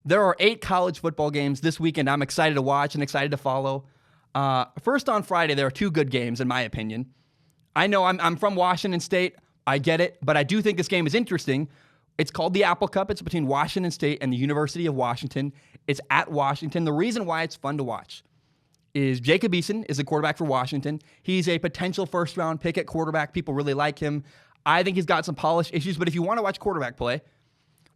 There are 8 college football games this weekend I'm excited to watch and excited to follow. First on Friday, there are 2 good games, in my opinion. I know I'm from Washington State. I get it, but I do think this game is interesting. It's called the Apple Cup. It's between Washington State and the University of Washington. It's at Washington. The reason why it's fun to watch is Jacob Eason is the quarterback for Washington. He's a potential first-round pick at quarterback. People really like him. I think he's got some polish issues, but if you want to watch quarterback play,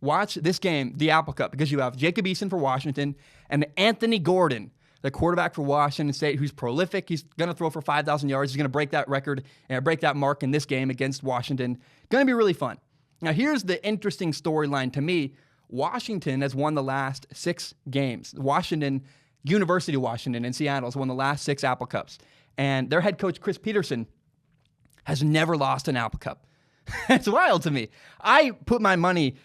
watch this game, the Apple Cup, because you have Jacob Eason for Washington and Anthony Gordon, the quarterback for Washington State, who's prolific. He's going to throw for 5,000 yards. He's going to break that record and break that mark in this game against Washington. Going to be really fun. Now, here's the interesting storyline to me. Washington has won the last 6 games. University of Washington in Seattle has won the last 6 Apple Cups. And their head coach, Chris Peterson, has never lost an Apple Cup. It's wild to me. I put my money.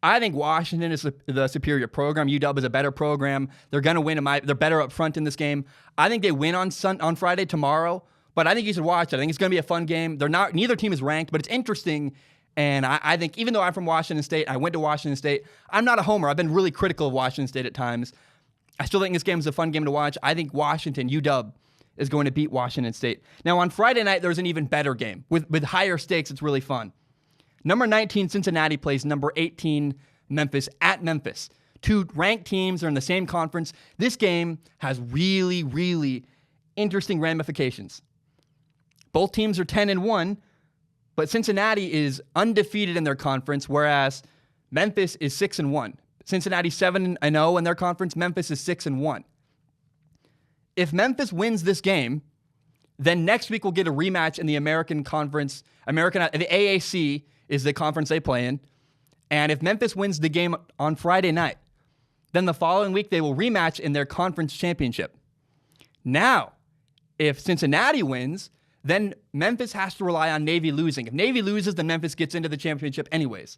I think Washington is the superior program. UW is a better program. They're going to win. They're better up front in this game. I think they win on Friday tomorrow, but I think you should watch it. I think it's going to be a fun game. Neither team is ranked, but it's interesting. And I think even though I'm from Washington State, I went to Washington State, I'm not a homer. I've been really critical of Washington State at times. I still think this game is a fun game to watch. I think UW, is going to beat Washington State. Now, on Friday night, there's an even better game. With higher stakes, it's really fun. Number 19, Cincinnati plays number 18, Memphis, at Memphis. 2 ranked teams are in the same conference. This game has really, really interesting ramifications. Both teams are 10-1, but Cincinnati is undefeated in their conference, whereas Memphis is 6-1. Cincinnati 7-0 in their conference. Memphis is 6-1. If Memphis wins this game, then next week we'll get a rematch in the American Conference. The AAC is the conference they play in. And if Memphis wins the game on Friday night, then the following week they will rematch in their conference championship. Now, if Cincinnati wins, then Memphis has to rely on Navy losing. If Navy loses, then Memphis gets into the championship anyways.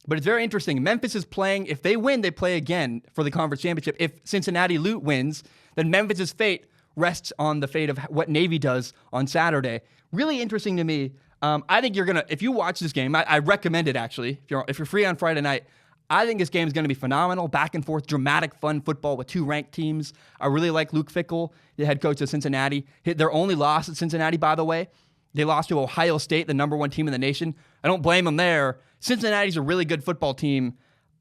But it's very interesting. Memphis is playing, if they win, they play again for the conference championship. If Cincinnati wins, then Memphis' fate rests on the fate of what Navy does on Saturday. Really interesting to me. I think if you watch this game, I recommend it actually. If you're free on Friday night, I think this game is going to be phenomenal. Back and forth, dramatic, fun football with 2 ranked teams. I really like Luke Fickell, the head coach of Cincinnati. Their only loss at Cincinnati, by the way. They lost to Ohio State, the number 1 team in the nation. I don't blame them there. Cincinnati's a really good football team.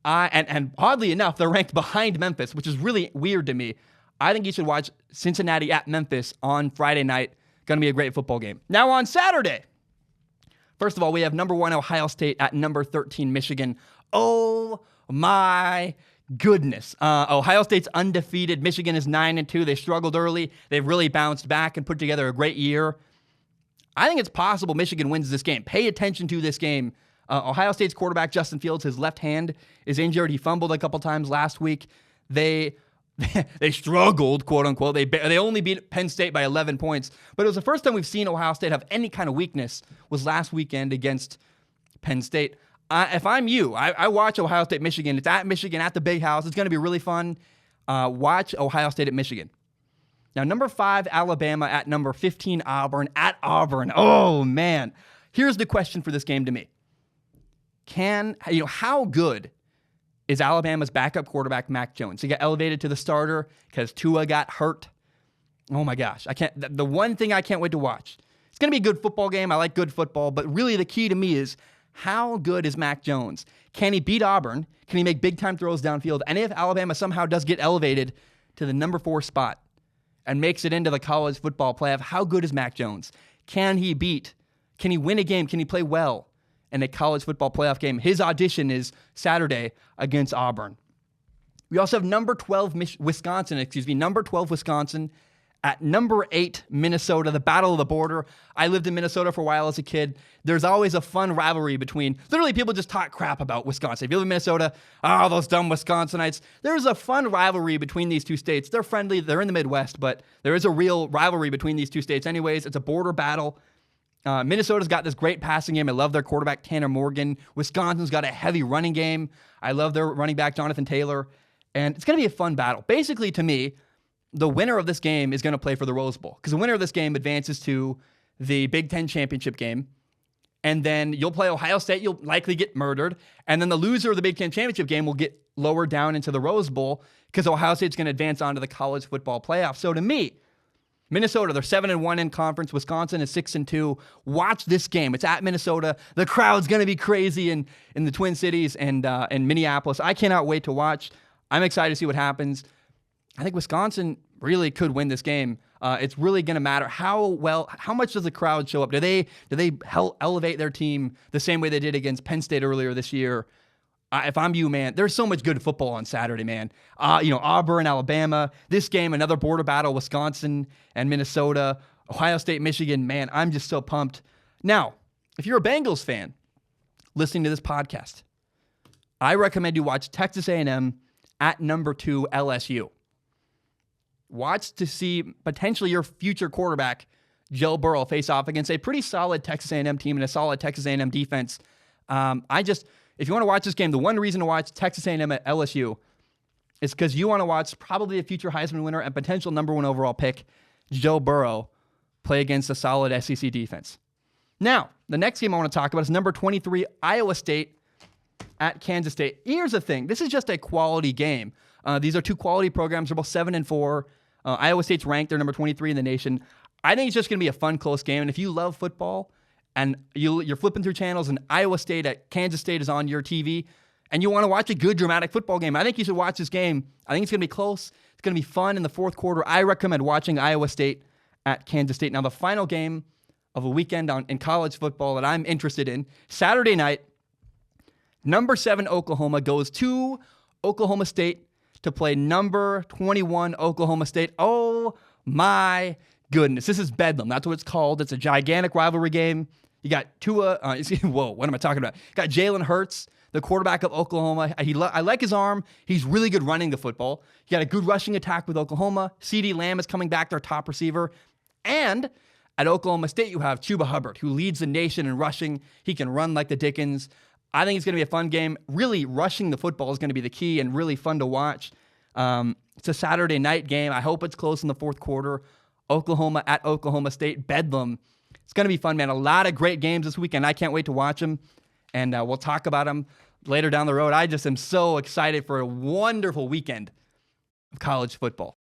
And oddly enough, they're ranked behind Memphis, which is really weird to me. I think you should watch Cincinnati at Memphis on Friday night. Going to be a great football game. Now on Saturday, first of all, we have number 1 Ohio State at number 13 Michigan. Oh my goodness. Ohio State's undefeated. Michigan is 9-2. They struggled early. They've really bounced back and put together a great year. I think it's possible Michigan wins this game. Pay attention to this game. Ohio State's quarterback, Justin Fields, his left hand is injured. He fumbled a couple times last week. They struggled, quote unquote. They only beat Penn State by 11 points. But it was the first time we've seen Ohio State have any kind of weakness was last weekend against Penn State. If I'm you, I watch Ohio State, Michigan. It's at Michigan, at the Big House. It's going to be really fun. Watch Ohio State at Michigan. Now, number 5, Alabama at number 15, Auburn, at Auburn. Oh, man. Here's the question for this game to me. How good is Alabama's backup quarterback, Mac Jones? He got elevated to the starter because Tua got hurt. Oh, my gosh. The one thing I can't wait to watch. It's going to be a good football game. I like good football. But really the key to me is how good is Mac Jones? Can he beat Auburn? Can he make big-time throws downfield? And if Alabama somehow does get elevated to the number 4 spot and makes it into the college football playoff, how good is Mac Jones? Can he win a game? Can he play well in a college football playoff game? His audition is Saturday against Auburn. We also have number 12 Wisconsin at number 8 Minnesota, the battle of the border. I lived in Minnesota for a while as a kid. There's always a fun rivalry literally people just talk crap about Wisconsin. If you live in Minnesota, those dumb Wisconsinites. There's a fun rivalry between these 2 states. They're friendly. They're in the Midwest, but there is a real rivalry between these 2 states anyways. It's a border battle. Minnesota's got this great passing game. I love their quarterback, Tanner Morgan. Wisconsin's got a heavy running game. I love their running back, Jonathan Taylor. And it's going to be a fun battle. Basically, to me, the winner of this game is going to play for the Rose Bowl because the winner of this game advances to the Big Ten championship game. And then you'll play Ohio State. You'll likely get murdered. And then the loser of the Big Ten championship game will get lower down into the Rose Bowl because Ohio State's going to advance on to the college football playoff. So to me, Minnesota, they're 7-1 in conference. Wisconsin is 6-2. Watch this game. It's at Minnesota. The crowd's going to be crazy in the Twin Cities and Minneapolis. I cannot wait to watch. I'm excited to see what happens. I think Wisconsin really could win this game. It's really going to matter how much does the crowd show up? Do they elevate their team the same way they did against Penn State earlier this year? If I'm you, man, there's so much good football on Saturday, man. Auburn, Alabama, this game, another border battle, Wisconsin and Minnesota, Ohio State, Michigan, man, I'm just so pumped. Now, if you're a Bengals fan listening to this podcast, I recommend you watch Texas A&M at number 2 LSU. Watch to see potentially your future quarterback, Joe Burrow, face off against a pretty solid Texas A&M team and a solid Texas A&M defense. If you want to watch this game, the one reason to watch Texas A&M at LSU is because you want to watch probably a future Heisman winner and potential number 1 overall pick, Joe Burrow, play against a solid SEC defense. Now, the next game I want to talk about is number 23, Iowa State at Kansas State. Here's the thing. This is just a quality game. These are two quality programs. They're both 7-4. Iowa State's ranked. They're number 23 in the nation. I think it's just going to be a fun, close game. And if you love football and you're flipping through channels and Iowa State at Kansas State is on your TV and you want to watch a good, dramatic football game, I think you should watch this game. I think it's going to be close. It's going to be fun in the fourth quarter. I recommend watching Iowa State at Kansas State. Now, the final game of a weekend in college football that I'm interested in, Saturday night, number 7 Oklahoma goes to Oklahoma State to play number 21 Oklahoma State. Oh my goodness. This is Bedlam. That's what it's called. It's a gigantic rivalry game. You got Tua. Whoa, what am I talking about? You got Jalen Hurts, the quarterback of Oklahoma. I like his arm. He's really good running the football. You got a good rushing attack with Oklahoma. CeeDee Lamb is coming back, their top receiver. And at Oklahoma State, you have Chuba Hubbard, who leads the nation in rushing. He can run like the Dickens. I think it's going to be a fun game. Really, rushing the football is going to be the key and really fun to watch. It's a Saturday night game. I hope it's close in the fourth quarter. Oklahoma at Oklahoma State. Bedlam. It's going to be fun, man. A lot of great games this weekend. I can't wait to watch them, and we'll talk about them later down the road. I just am so excited for a wonderful weekend of college football.